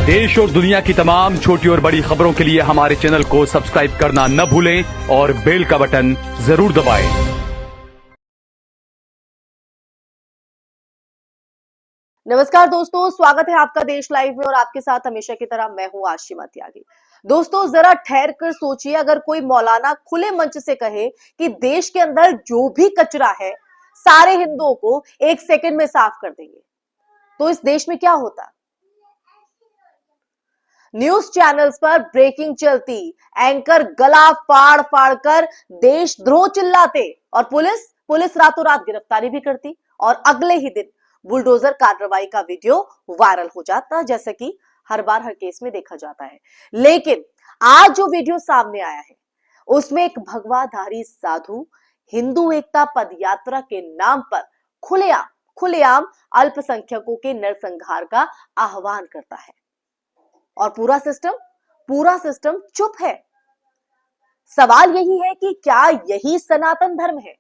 देश और दुनिया की तमाम छोटी और बड़ी खबरों के लिए हमारे चैनल को सब्सक्राइब करना न भूलें और बेल का बटन जरूर दबाएं। नमस्कार दोस्तों, स्वागत है आपका देश लाइव में और आपके साथ हमेशा की तरह मैं हूं आशिमा त्यागी। दोस्तों, जरा ठहर कर सोचिए, अगर कोई मौलाना खुले मंच से कहे कि देश के अंदर जो भी कचरा है सारे हिंदुओं को 1 सेकंड में साफ कर देंगे, तो इस देश में क्या होता। न्यूज चैनल्स पर ब्रेकिंग चलती, एंकर गला फाड़ फाड़ कर देशद्रोह चिल्लाते और पुलिस रातों रात गिरफ्तारी भी करती और अगले ही दिन बुलडोजर कार्रवाई का वीडियो वायरल हो जाता, जैसा कि हर बार हर केस में देखा जाता है। लेकिन आज जो वीडियो सामने आया है उसमें एक भगवाधारी साधु हिंदू एकता पदयात्रा के नाम पर खुलेआम अल्पसंख्यकों के नरसंहार का आह्वान करता है और पूरा सिस्टम चुप है। सवाल यही है कि क्या यही सनातन धर्म है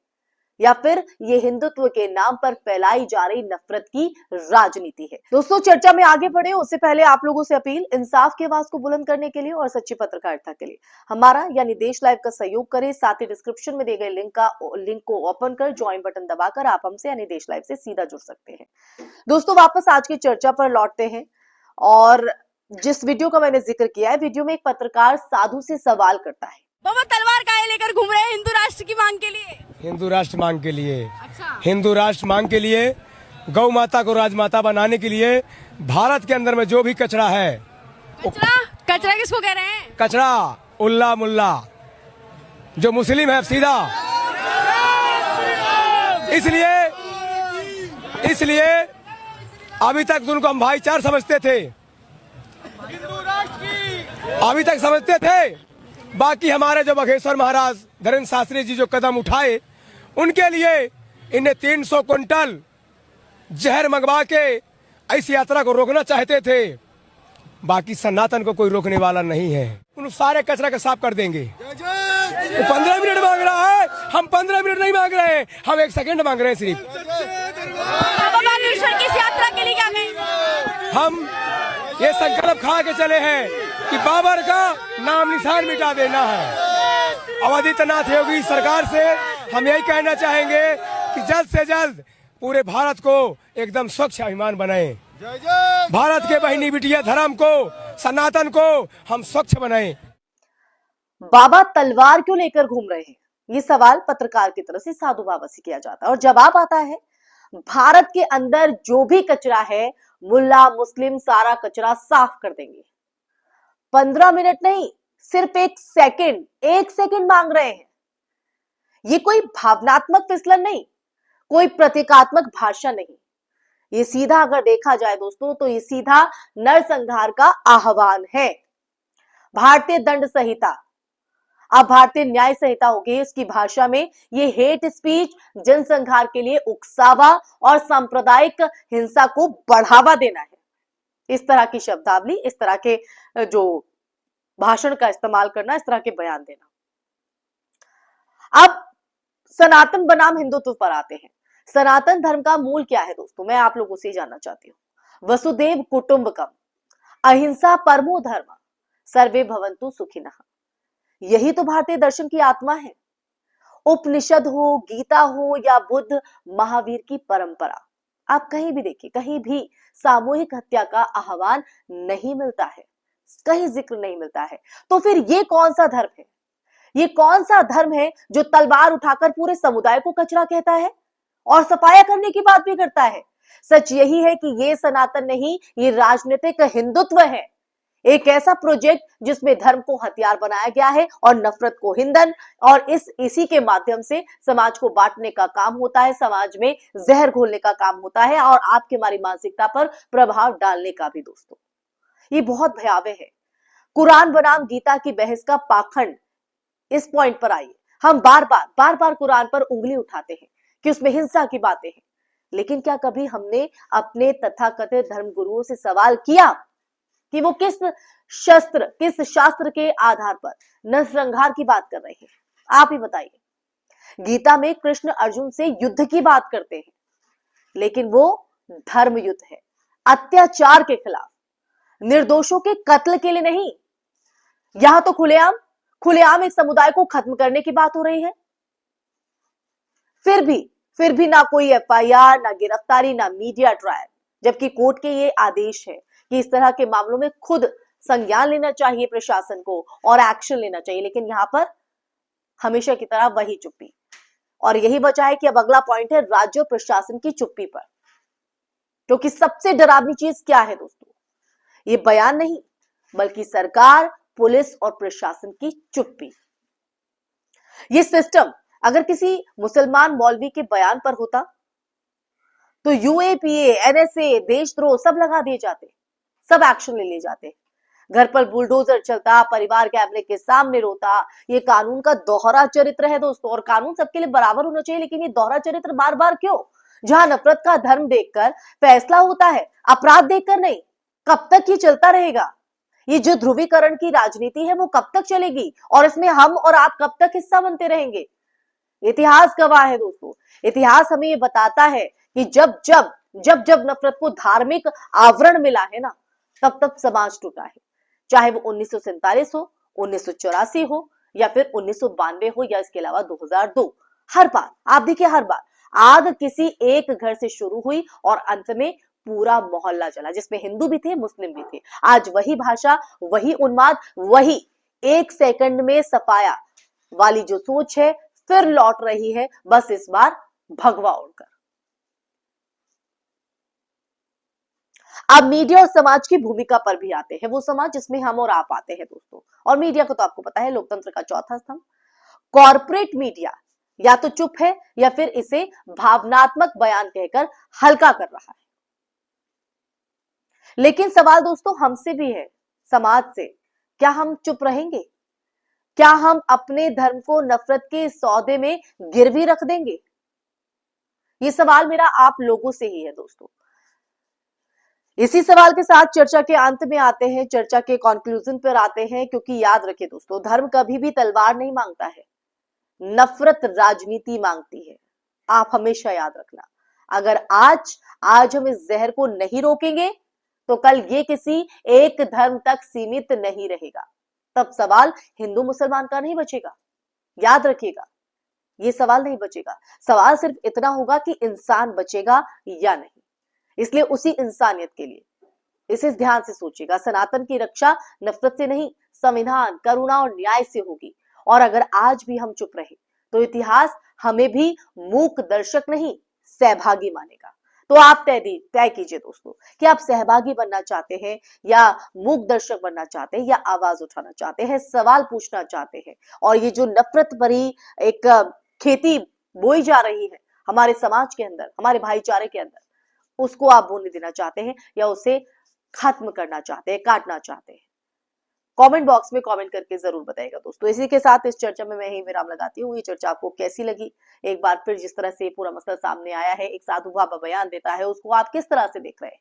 या फिर ये हिंदुत्व के नाम पर फैलाई जा रही नफरत की राजनीति है। दोस्तों, चर्चा में आगे बढ़े उससे पहले आप लोगों से अपील, इंसाफ की आवाज को बुलंद करने के लिए और सच्ची पत्रकारिता के लिए हमारा यानी देश लाइव का सहयोग करें। साथ ही डिस्क्रिप्शन में दिए गए लिंक को ओपन कर ज्वाइन बटन दबाकर आप हमसे यानी देश लाइव से सीधा जुड़ सकते हैं। दोस्तों, वापस आज की चर्चा पर लौटते हैं और जिस वीडियो का मैंने जिक्र किया है, वीडियो में एक पत्रकार साधु से सवाल करता है, बाबा तलवार काहे लेकर घूम रहे हैं हिंदू राष्ट्र की मांग के लिए? हिंदू राष्ट्र मांग के लिए। अच्छा। हिंदू राष्ट्र मांग के लिए, गौ माता को राजमाता बनाने के लिए भारत के अंदर में जो भी कचरा है, कचरा किसको कह रहे हैं? कचरा उल्ला मुल्ला जो मुस्लिम है सीधा, इसलिए अभी तक उनको हम भाईचार समझते थे, अभी तक समझते थे। बाकी हमारे जो बघेश्वर महाराज धीरेन्द्र शास्त्री जी जो कदम उठाए, उनके लिए इन्हें 300 क्विंटल जहर मंगवा के ऐसी यात्रा को रोकना चाहते थे। बाकी सनातन को कोई रोकने वाला नहीं है। उन सारे कचरा का साफ कर देंगे। वो 15 मिनट मांग रहा है, हम 15 मिनट नहीं मांग रहे हैं, हम 1 सेकंड मांग रहे हैं सिर्फ। बागेश्वर की इस यात्रा के लिए क्या कहेंगे? हम ये संकल्प खा के चले हैं कि बाबर का नाम निशान मिटा देना है। आदित्यनाथ योगी सरकार से हम यही कहना चाहेंगे कि जल्द से जल्द पूरे भारत को एकदम स्वच्छ अभिमान बनाएं। भारत के बहनी बिटिया धर्म को, सनातन को हम स्वच्छ बनाएं। बाबा तलवार क्यों लेकर घूम रहे हैं, ये सवाल पत्रकार की तरफ से साधु बाबा से किया जाता है और जवाब आता है, भारत के अंदर जो भी कचरा है मुल्ला मुस्लिम सारा कचरा साफ कर देंगे। 15 मिनट नहीं, सिर्फ 1 सेकंड मांग रहे हैं। ये कोई भावनात्मक फिसलन नहीं, कोई प्रतीकात्मक भाषण नहीं, ये सीधा अगर देखा जाए दोस्तों तो ये सीधा नरसंहार का आह्वान है। भारतीय दंड संहिता, अब भारतीय न्याय संहिता होगी, इसकी भाषा में ये हेट स्पीच, जनसंहार के लिए उकसावा और सांप्रदायिक हिंसा को बढ़ावा देना है। इस तरह की शब्दावली, इस तरह के जो भाषण का इस्तेमाल करना, इस तरह के बयान देना। अब सनातन बनाम हिंदुत्व पर आते हैं। सनातन धर्म का मूल क्या है दोस्तों, मैं आप लोगों से जानना चाहती हूँ। वसुदेव कुटुंबकम, अहिंसा परमो धर्म, सर्वे भवन्तु सुखिनः, यही तो भारतीय दर्शन की आत्मा है। उपनिषद हो, गीता हो या बुद्ध महावीर की परंपरा, आप कहीं भी देखिए, कहीं भी सामूहिक हत्या का आह्वान नहीं मिलता है, कहीं जिक्र नहीं मिलता है। तो फिर ये कौन सा धर्म है, ये कौन सा धर्म है जो तलवार उठाकर पूरे समुदाय को कचरा कहता है और सफाया करने की बात भी करता है? सच यही है कि ये सनातन नहीं, ये राजनीतिक हिंदुत्व है। एक ऐसा प्रोजेक्ट जिसमें धर्म को हथियार बनाया गया है और नफरत को ईंधन, और इसी के माध्यम से समाज को बांटने का काम होता है, समाज में जहर घोलने का काम होता है और आपकी हमारी मानसिकता पर प्रभाव डालने का भी। दोस्तों, ये बहुत भयावह है। कुरान बनाम गीता की बहस का पाखंड, इस पॉइंट पर आइए, हम बार बार कुरान पर उंगली उठाते हैं कि उसमें हिंसा की बातें हैं, लेकिन क्या कभी हमने अपने तथाकथित धर्म गुरुओं से सवाल किया कि वो किस शास्त्र के आधार पर नरसंहार की बात कर रहे हैं? आप ही बताइए। गीता में कृष्ण अर्जुन से युद्ध की बात करते हैं, लेकिन वो धर्म युद्ध है, अत्याचार के खिलाफ। निर्दोषों के कत्ल के लिए नहीं। यहां तो खुलेआम एक समुदाय को खत्म करने की बात हो रही है। फिर भी ना कोई एफआईआर, ना गिरफ्तारी, ना मीडिया ट्रायल, जबकि कोर्ट के ये आदेश है कि इस तरह के मामलों में खुद संज्ञान लेना चाहिए प्रशासन को और एक्शन लेना चाहिए। लेकिन यहां पर हमेशा की तरह वही चुप्पी। और यही वजह है कि अब अगला पॉइंट है राज्य और प्रशासन की चुप्पी पर, क्योंकि सबसे डरावनी चीज क्या है दोस्तों? ये बयान नहीं, बल्कि सरकार, पुलिस और प्रशासन की चुप्पी। ये सिस्टम अगर किसी मुसलमान मौलवी के बयान पर होता तो यूएपीए, एनएसए, देशद्रोह सब लगा दिए जाते, सब एक्शन ले लिए जाते। घर पर बुलडोजर चलता, परिवार कैमरे के सामने रोता। ये कानून का दोहरा चरित्र है दोस्तों, और कानून सबके लिए बराबर होना चाहिए। लेकिन ये दोहरा चरित्र बार बार क्यों? जहां नफरत का धर्म देखकर फैसला होता है, अपराध देखकर नहीं। कब तक ये चलता रहेगा? ये जो ध्रुवीकरण की राजनीति है वो कब तक चलेगी? और इसमें हम और आप कब तक हिस्सा बनते रहेंगे? इतिहास गवाह है दोस्तों। इतिहास हमें ये बताता है कि जब नफरत को धार्मिक आवरण मिला है ना, तब समाज टूटा है। चाहे वो 1947 हो, 1984 हो, या फिर 1992 हो, या इसके अलावा 2002। हर बार आप देखिए, हर बार आग किसी एक घर से शुरू हुई और अंत में पूरा मोहल्ला जला, जिसमें हिंदू भी थे, मुस्लिम भी थे। आज वही भाषा, वही उन्माद, वही एक सेकंड में सफाया वाली जो सोच है फिर लौट रही है, बस इस बार भगवा उड़कर। अब मीडिया और समाज की भूमिका पर भी आते हैं। वो समाज जिसमें हम और आप आते हैं दोस्तों। और मीडिया को तो आपको पता है, लोकतंत्र का चौथा स्तंभ। कॉर्पोरेट मीडिया या तो चुप है या फिर इसे भावनात्मक बयान कहकर हल्का कर रहा है। लेकिन सवाल दोस्तों हमसे भी है, समाज से। क्या हम चुप रहेंगे? क्या हम अपने धर्म को नफरत के सौदे में गिरवी रख देंगे? ये सवाल मेरा आप लोगों से ही है दोस्तों। इसी सवाल के साथ चर्चा के अंत में आते हैं, चर्चा के कंक्लूजन पर आते हैं। क्योंकि याद रखिए दोस्तों, धर्म कभी भी तलवार नहीं मांगता है, नफरत राजनीति मांगती है। आप हमेशा याद रखना, अगर आज हम इस जहर को नहीं रोकेंगे तो कल ये किसी एक धर्म तक सीमित नहीं रहेगा। तब सवाल हिंदू मुसलमान का नहीं बचेगा। याद रखिएगा, ये सवाल नहीं बचेगा। सवाल सिर्फ इतना होगा कि इंसान बचेगा या नहीं। इसलिए उसी इंसानियत के लिए इसे ध्यान से सोचिएगा। सनातन की रक्षा नफरत से नहीं, संविधान, करुणा और न्याय से होगी। और अगर आज भी हम चुप रहे तो इतिहास हमें भी मूक दर्शक नहीं, सहभागी मानेगा। तो आप तय कीजिए दोस्तों कि आप सहभागी बनना चाहते हैं या मूक दर्शक बनना चाहते हैं, या आवाज उठाना चाहते हैं, सवाल पूछना चाहते हैं। और ये जो नफरत भरी एक खेती बोई जा रही है हमारे समाज के अंदर, हमारे भाईचारे के अंदर, उसको आप बोलने देना चाहते हैं या उसे खत्म करना चाहते हैं, काटना चाहते हैं? कमेंट बॉक्स में कमेंट करके जरूर बताइएगा दोस्तों। इसी के साथ इस चर्चा में मैं ही विराम लगाती हूँ। ये चर्चा आपको कैसी लगी? एक बार फिर जिस तरह से पूरा मसला सामने आया है, एक साधु बाबा बयान देता है, उसको आप किस तरह से देख रहे हैं?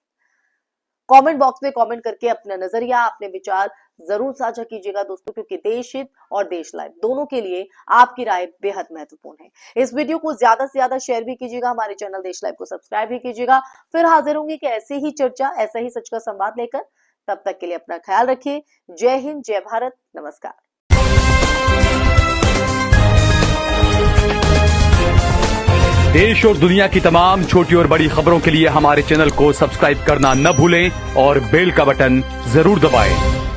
कमेंट बॉक्स में कमेंट करके अपना नजरिया, अपने विचार जरूर साझा कीजिएगा दोस्तों, क्योंकि देश हित और देश लाइव दोनों के लिए आपकी राय बेहद महत्वपूर्ण है। इस वीडियो को ज्यादा से ज्यादा शेयर भी कीजिएगा, हमारे चैनल देश लाइव को सब्सक्राइब भी कीजिएगा। फिर हाजिर होंगे कि ऐसे ही चर्चा, ऐसा ही सच का संवाद लेकर। तब तक के लिए अपना ख्याल रखिए। जय हिंद, जय भारत, नमस्कार। देश और दुनिया की तमाम छोटी और बड़ी खबरों के लिए हमारे चैनल को सब्सक्राइब करना न भूलें और बेल का बटन जरूर दबाएं।